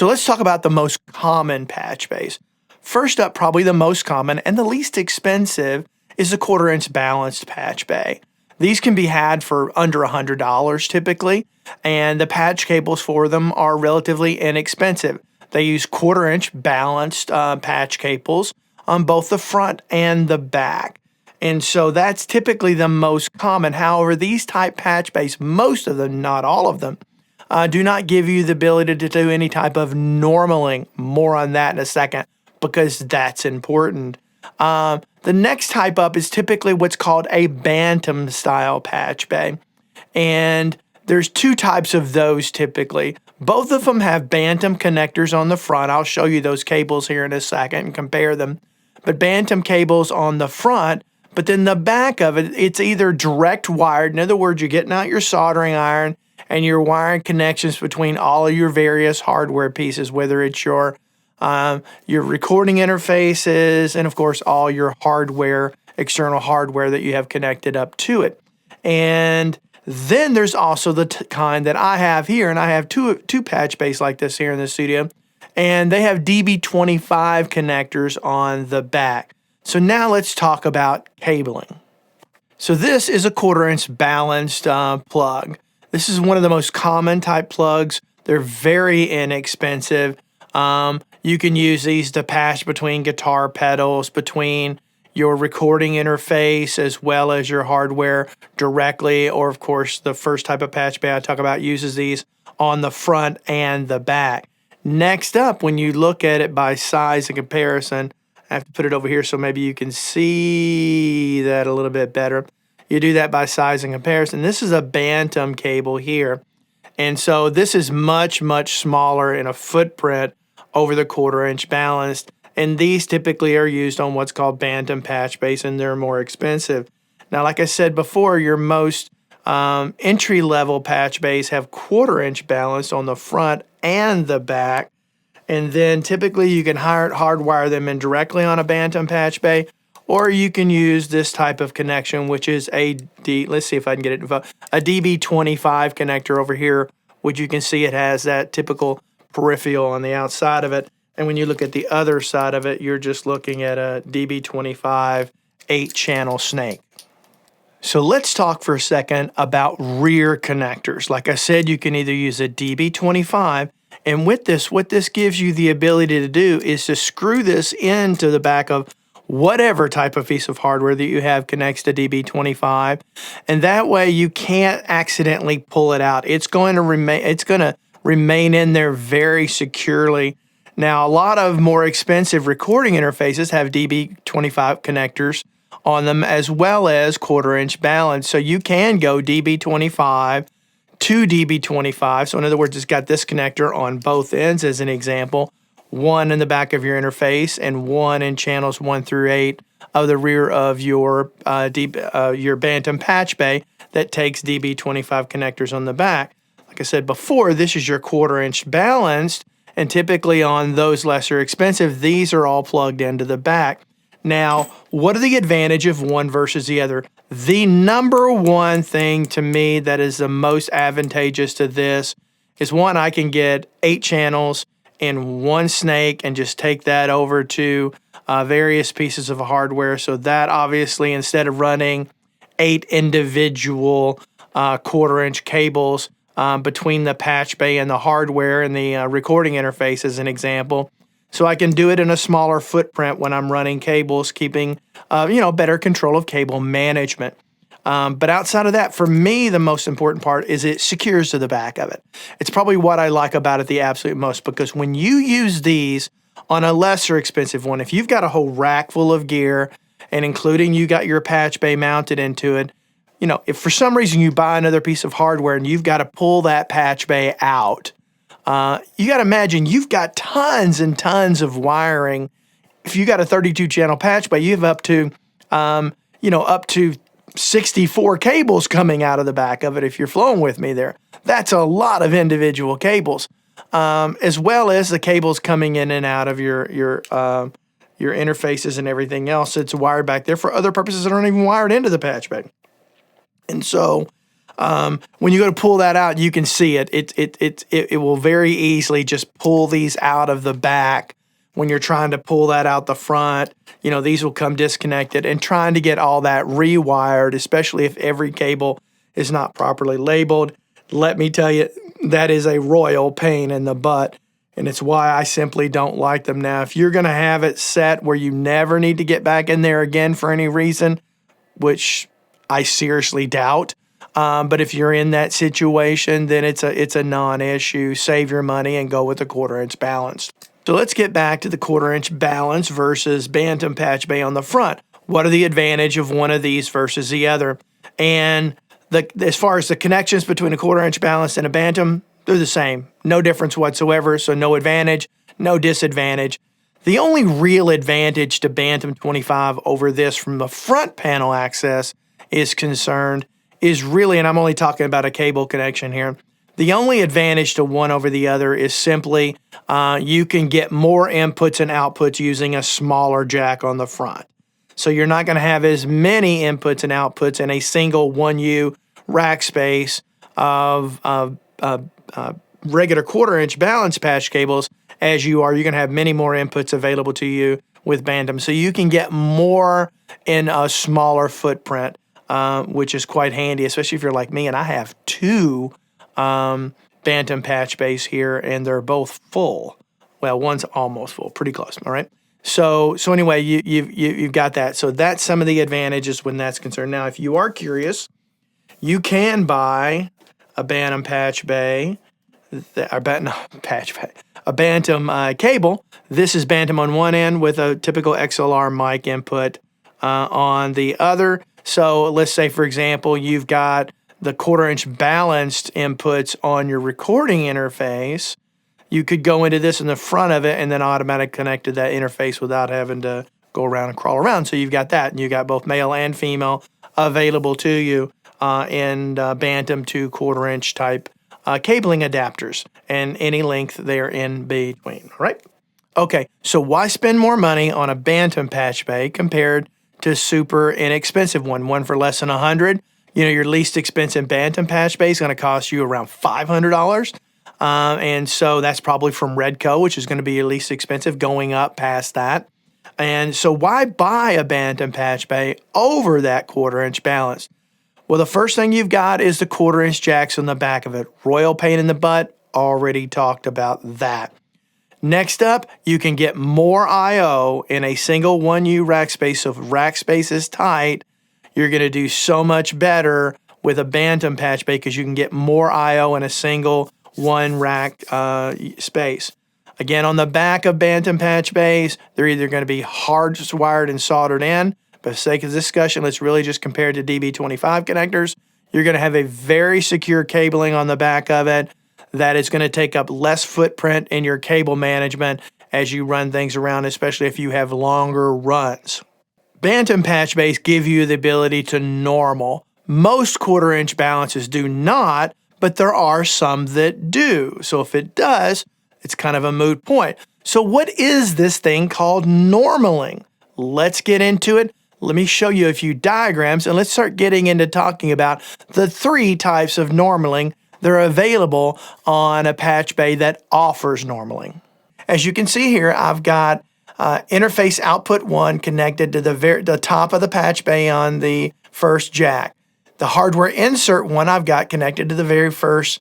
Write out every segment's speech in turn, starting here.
So let's talk about the most common patch bays. First up, probably the most common and the least expensive is the 1/4-inch balanced patch bay. These can be had for under $100 typically, and the patch cables for them are relatively inexpensive. They use 1/4-inch balanced patch cables on both the front and the back. And so that's typically the most common. However, these type patch bays, most of them, not all of them, do not give you the ability to do any type of normaling. More on that in a second, because that's important. The next type up is typically what's called a Bantam style patch bay. And there's two types of those typically. Both of them have Bantam connectors on the front. I'll show you those cables here in a second and compare them. But Bantam cables on the front, but then the back of it, it's either direct wired. In other words, you're getting out your soldering iron and you're wiring connections between all of your various hardware pieces, whether it's your recording interfaces and, of course, all your hardware, external hardware that you have connected up to it. And then there's also the kind that I have here, and I have two patch bays like this here in the studio, and they have DB25 connectors on the back. So now let's talk about cabling. So this is a 1/4-inch balanced plug. This is one of the most common type plugs. They're very inexpensive. You can use these to patch between guitar pedals, between your recording interface, as well as your hardware directly. Or, of course, the first type of patch bay I talk about uses these on the front and the back. Next up, when you look at it by size and comparison, I have to put it over here so maybe you can see that a little bit better. You do that by size and comparison. This is a Bantam cable here. And so this is much, much smaller in a footprint over the 1/4-inch balanced. And these typically are used on what's called Bantam patch bays, and they're more expensive. Now, like I said before, your most entry-level patch bays have 1/4-inch balanced on the front and the back. And then typically you can hardwire them in directly on a Bantam patch bay, or you can use this type of connection, which is let's see if I can get it, a DB25 connector over here, which you can see it has that typical peripheral on the outside of it. And when you look at the other side of it, you're just looking at a DB25 8-channel snake. So let's talk for a second about rear connectors. Like I said, you can either use a DB25, and with this, what this gives you the ability to do is to screw this into the back of whatever type of piece of hardware that you have connects to DB25, and that way you can't accidentally pull it out. It's going to remain in there very securely. Now, a lot of more expensive recording interfaces have DB25 connectors on them, as well as 1/4-inch balance. So you can go DB25 to DB25. So in other words, it's got this connector on both ends as an example, one in the back of your interface and one in channels 1 through 8 of the rear of your Bantam patch bay that takes DB25 connectors on the back. Like I said before, this is your 1/4-inch balanced, and typically on those lesser expensive, these are all plugged into the back. Now, what are the advantage of one versus the other? The number one thing to me that is the most advantageous to this is, one, I can get 8 channels in one snake and just take that over to various pieces of hardware. So that obviously, instead of running 8 individual 1/4-inch cables between the patch bay and the hardware and the recording interface as an example. So I can do it in a smaller footprint when I'm running cables, keeping better control of cable management. But outside of that, for me, the most important part is it secures to the back of it. It's probably what I like about it the absolute most, because when you use these on a lesser expensive one, if you've got a whole rack full of gear, and including you got your patch bay mounted into it, if for some reason you buy another piece of hardware and you've got to pull that patch bay out, you got to imagine you've got tons and tons of wiring. If you got a 32-channel patch bay, you have up to 64 cables coming out of the back of it if you're flowing with me there. That's a lot of individual cables, as well as the cables coming in and out of your interfaces and everything else that's wired back there for other purposes that aren't even wired into the patch bay. And so When you go to pull that out, you can see it. It will very easily just pull these out of the back when you're trying to pull that out the front. You know, these will come disconnected, and trying to get all that rewired, especially if every cable is not properly labeled. Let me tell you, that is a royal pain in the butt, and it's why I simply don't like them. Now, if you're going to have it set where you never need to get back in there again for any reason, which I seriously doubt, but if you're in that situation, then it's a non-issue. Save your money and go with the 1/4 inch balanced. So let's get back to the 1/4 inch balance versus Bantam patch bay on the front. What are the advantage of one of these versus the other? And as far as the connections between a 1/4 inch balance and a Bantam, they're the same. No difference whatsoever, so no advantage, no disadvantage. The only real advantage to Bantam 25 over this from the front panel access is concerned is really, and I'm only talking about a cable connection here, the only advantage to one over the other is simply you can get more inputs and outputs using a smaller jack on the front. So you're not going to have as many inputs and outputs in a single 1U rack space of regular 1/4 inch balance patch cables as you are. You're going to have many more inputs available to you with Bantam. So you can get more in a smaller footprint, which is quite handy, especially if you're like me and I have 2 Bantam patch bays here, and they're both full. Well, one's almost full, pretty close. All right. So anyway, you've got that. So that's some of the advantages when that's concerned. Now, if you are curious, you can buy a Bantam patch bay, a Bantam cable. This is Bantam on one end with a typical XLR mic input on the other. So let's say, for example, you've got the 1/4 inch balanced inputs on your recording interface. You could go into this in the front of it and then automatically connect to that interface without having to go around and crawl around. So you've got that, and you've got both male and female available to you in Bantam to 1/4 inch type cabling adapters, and any length there in between. All right. Okay. So why spend more money on a Bantam patch bay compared to super inexpensive one for less than $100? You know, your least expensive Bantam patch bay is going to cost you around $500. And so that's probably from Redco, which is going to be your least expensive, going up past that. And so why buy a Bantam patch bay over that 1/4 inch balance? Well, the first thing you've got is the 1/4 inch jacks on the back of it. Royal pain in the butt, already talked about that. Next up, you can get more I/O in a single 1U rack space. So if rack space is tight, you're going to do so much better with a Bantam patch bay because you can get more I/O in a single 1 rack space. Again, on the back of Bantam patch bays, they're either going to be hardwired and soldered in. But for the sake of discussion, let's really just compare it to DB25 connectors. You're going to have a very secure cabling on the back of it that is going to take up less footprint in your cable management as you run things around, especially if you have longer runs. Bantam patch bays give you the ability to normal. Most 1/4 inch balances do not, but there are some that do. So if it does, it's kind of a moot point. So what is this thing called normaling? Let's get into it. Let me show you a few diagrams, and let's start getting into talking about the 3 types of normaling that are available on a patch bay that offers normaling. As you can see here, I've got interface output 1 connected to the top of the patch bay on the first jack. The hardware insert 1 I've got connected to the very first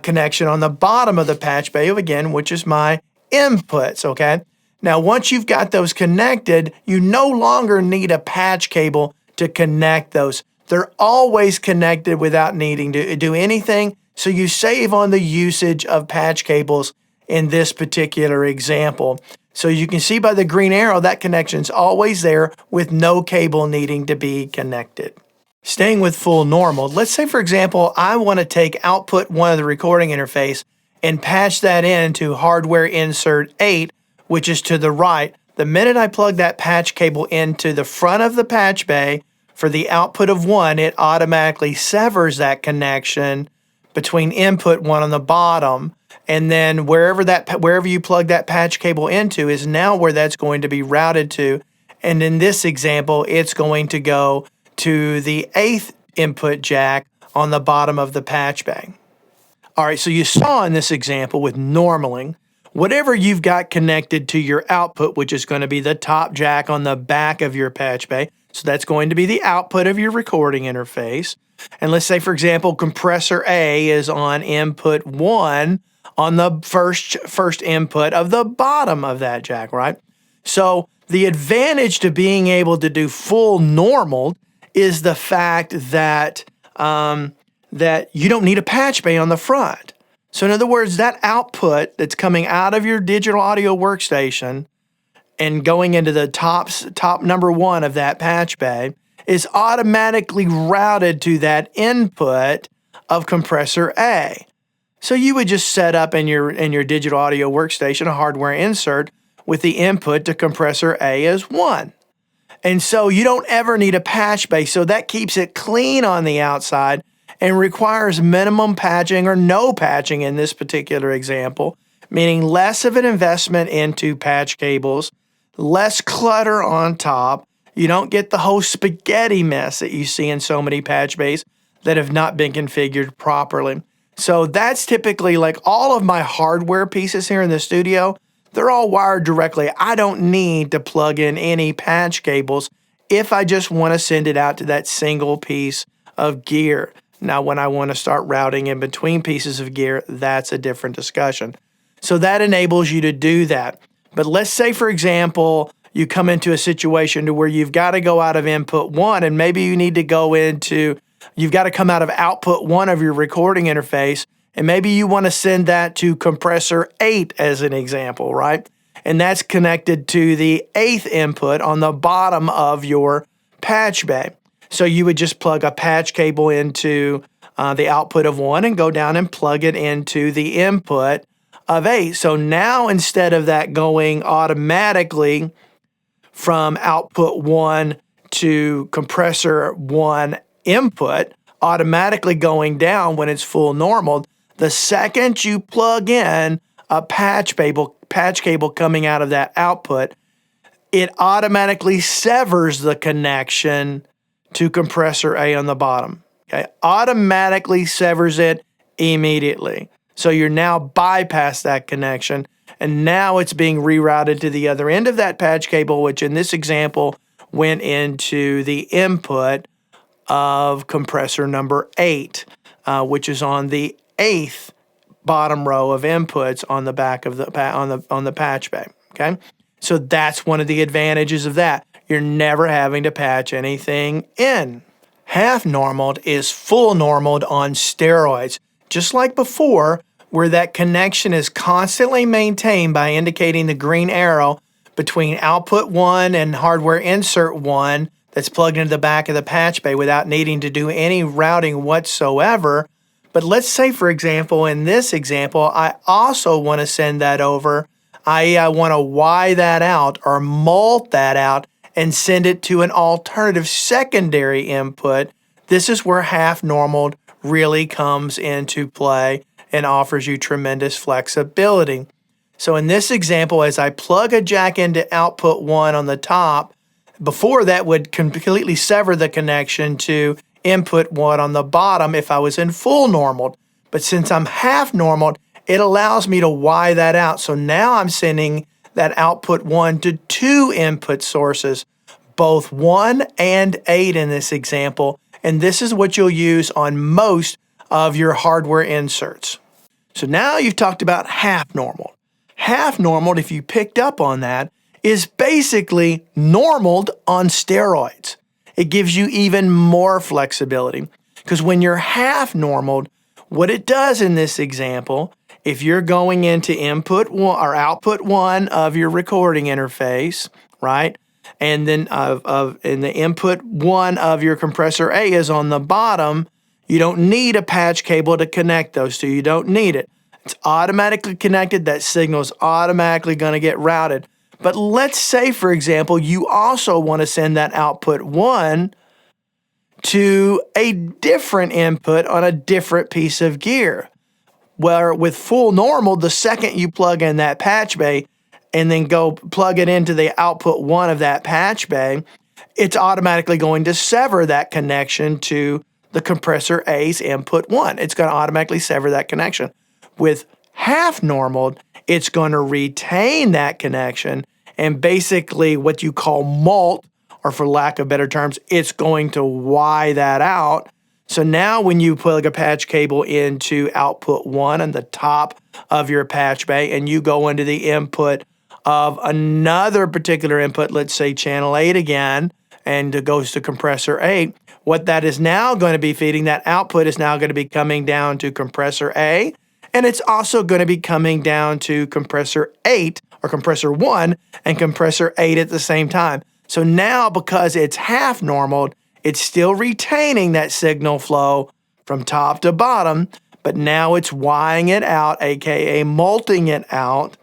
connection on the bottom of the patch bay, again, which is my inputs, okay? Now, once you've got those connected, you no longer need a patch cable to connect those. They're always connected without needing to do anything, so you save on the usage of patch cables in this particular example. So you can see by the green arrow that connection's always there with no cable needing to be connected. Staying with full normal, let's say, for example, I want to take output 1 of the recording interface and patch that into hardware insert 8, which is to the right. The minute I plug that patch cable into the front of the patch bay for the output of 1, it automatically severs that connection between input 1 on the bottom, and then wherever you plug that patch cable into is now where that's going to be routed to. And in this example, it's going to go to the 8th input jack on the bottom of the patch bay. All right, so you saw in this example with normaling, whatever you've got connected to your output, which is going to be the top jack on the back of your patch bay. So that's going to be the output of your recording interface. And let's say, for example, compressor A is on input 1 on the first input of the bottom of that jack, right? So the advantage to being able to do full normal is the fact that that you don't need a patch bay on the front. So in other words, that output that's coming out of your digital audio workstation and going into the top number 1 of that patch bay is automatically routed to that input of compressor A. So you would just set up in your digital audio workstation a hardware insert with the input to compressor A as 1. And so you don't ever need a patch bay. So that keeps it clean on the outside and requires minimum patching or no patching in this particular example, meaning less of an investment into patch cables, less clutter on top. You don't get the whole spaghetti mess that you see in so many patch bays that have not been configured properly. So that's typically like all of my hardware pieces here in the studio. They're all wired directly. I don't need to plug in any patch cables if I just want to send it out to that single piece of gear. Now, when I want to start routing in between pieces of gear, that's a different discussion. So that enables you to do that. But let's say, for example, you come into a situation to where you've got to go out of input 1 and maybe you need to go into, you've got to come out of output 1 of your recording interface, and maybe you want to send that to compressor 8 as an example, right? And that's connected to the 8th input on the bottom of your patch bay. So you would just plug a patch cable into the output of 1 and go down and plug it into the input of 8. So now instead of that going automatically from output 1 to compressor 1 input, automatically going down when it's full normal, the second you plug in a patch cable coming out of that output, it automatically severs the connection to compressor A on the bottom. Okay, automatically severs it immediately. So you're now bypassed that connection, and now it's being rerouted to the other end of that patch cable, which in this example went into the input of compressor number 8, which is on the 8th bottom row of inputs on the back of the on the patch bay. Okay, so that's one of the advantages of that. You're never having to patch anything in. Half normaled is full normaled on steroids, just like before, where that connection is constantly maintained by indicating the green arrow between output 1 and hardware insert 1 that's plugged into the back of the patch bay without needing to do any routing whatsoever. But let's say, for example, in this example, I also want to send that over. I want to Y that out or mult that out and send it to an alternative secondary input. This is where half normaled really comes into play and offers you tremendous flexibility. So in this example, as I plug a jack into output 1 on the top, before that would completely sever the connection to input 1 on the bottom if I was in full normaled. But since I'm half normaled, it allows me to Y that out. So now I'm sending that output 1 to 2 input sources, both 1 and 8 in this example. And this is what you'll use on most of your hardware inserts. So now you've talked about half normal. Half normaled, if you picked up on that, is basically normaled on steroids. It gives you even more flexibility because when you're half normaled, what it does in this example, if you're going into input 1 or output 1 of your recording interface, right? And then in the input 1 of your compressor A is on the bottom, you don't need a patch cable to connect those two. You don't need it. It's automatically connected. That signal is automatically going to get routed. But let's say, for example, you also want to send that output 1 to a different input on a different piece of gear. Where with full normal, the second you plug in that patch bay and then go plug it into the output 1 of that patch bay, it's automatically going to sever that connection to the compressor A's input 1. It's going to automatically sever that connection. With half normal, it's going to retain that connection and basically what you call mult, or for lack of better terms, it's going to Y that out. So now when you plug a patch cable into output 1 on the top of your patch bay and you go into the input of another particular input, let's say channel 8 again, and it goes to compressor 8, what that is now going to be feeding, that output is now going to be coming down to compressor A, and it's also going to be coming down to compressor 8 or compressor 1 and compressor 8 at the same time. So now because it's half normal, it's still retaining that signal flow from top to bottom, but now it's Ying it out, aka multing it out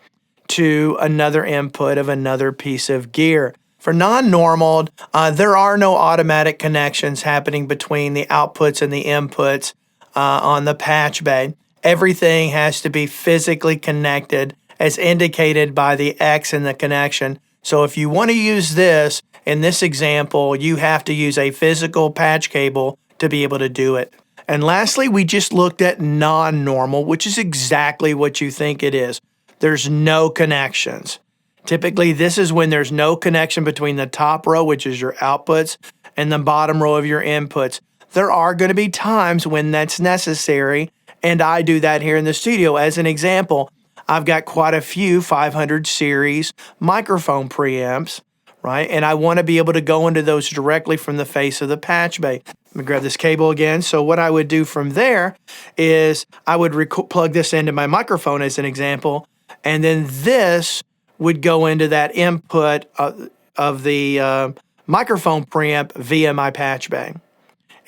to another input of another piece of gear. For non-normal, there are no automatic connections happening between the outputs and the inputs on the patch bay. Everything has to be physically connected as indicated by the X in the connection. So if you want to use this, in this example, you have to use a physical patch cable to be able to do it. And lastly, we just looked at non-normal, which is exactly what you think it is. There's no connections. Typically, this is when there's no connection between the top row, which is your outputs, and the bottom row of your inputs. There are going to be times when that's necessary, and I do that here in the studio. As an example, I've got quite a few 500 series microphone preamps, right? And I want to be able to go into those directly from the face of the patch bay. Let me grab this cable again. So what I would do from there is I would plug this into my microphone as an example, and then this would go into that input of the microphone preamp via my patch bay.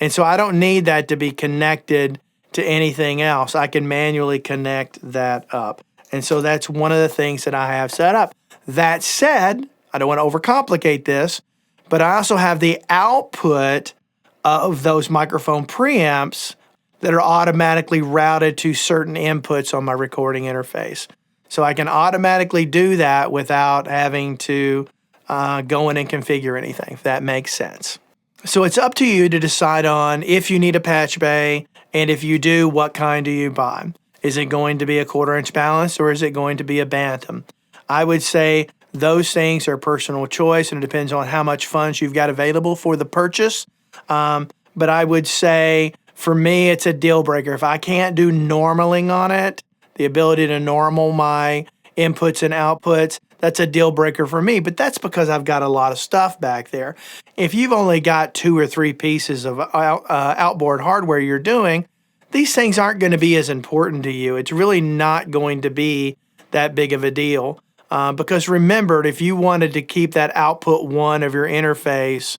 And so I don't need that to be connected to anything else. I can manually connect that up. And so that's one of the things that I have set up. That said, I don't want to overcomplicate this, but I also have the output of those microphone preamps that are automatically routed to certain inputs on my recording interface. So I can automatically do that without having to go in and configure anything, if that makes sense. So it's up to you to decide on if you need a patch bay, and if you do, what kind do you buy? Is it going to be a 1/4 inch balanced, or is it going to be a Bantam? I would say those things are personal choice, and it depends on how much funds you've got available for the purchase. But I would say for me, it's a deal breaker. If I can't do normaling on it, the ability to normal my inputs and outputs, that's a deal breaker for me. But that's because I've got a lot of stuff back there. If you've only got 2 or 3 pieces of outboard hardware you're doing, these things aren't going to be as important to you. It's really not going to be that big of a deal. Because remember, if you wanted to keep that output 1 of your interface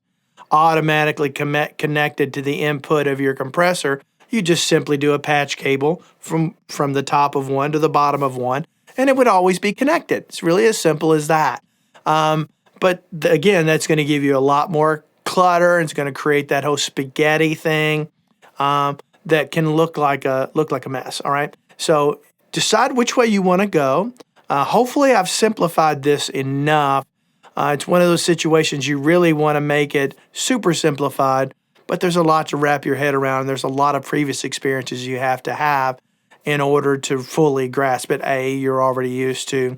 automatically connected to the input of your compressor, you just simply do a patch cable from the top of one to the bottom of one, and it would always be connected. It's really as simple as that. But again, that's going to give you a lot more clutter. It's going to create that whole spaghetti thing that can look like a mess. All right. So decide which way you want to go. Hopefully, I've simplified this enough. It's one of those situations you really want to make it super simplified, but there's a lot to wrap your head around. There's a lot of previous experiences you have to have in order to fully grasp it. You're already used to,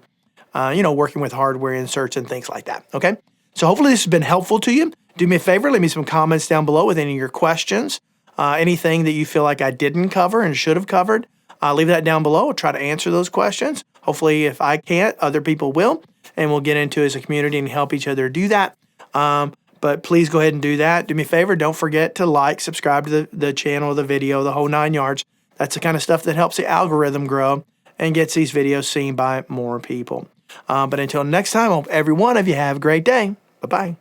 working with hardware inserts and things like that. Okay. So hopefully this has been helpful to you. Do me a favor, leave me some comments down below with any of your questions, anything that you feel like I didn't cover and should have covered. Leave that down below. I'll try to answer those questions. Hopefully, if I can't, other people will, and we'll get into it as a community and help each other do that. But please go ahead and do that. Do me a favor. Don't forget to like, subscribe to the channel, the video, the whole 9 yards. That's the kind of stuff that helps the algorithm grow and gets these videos seen by more people. But until next time, I hope every one of you have a great day. Bye-bye.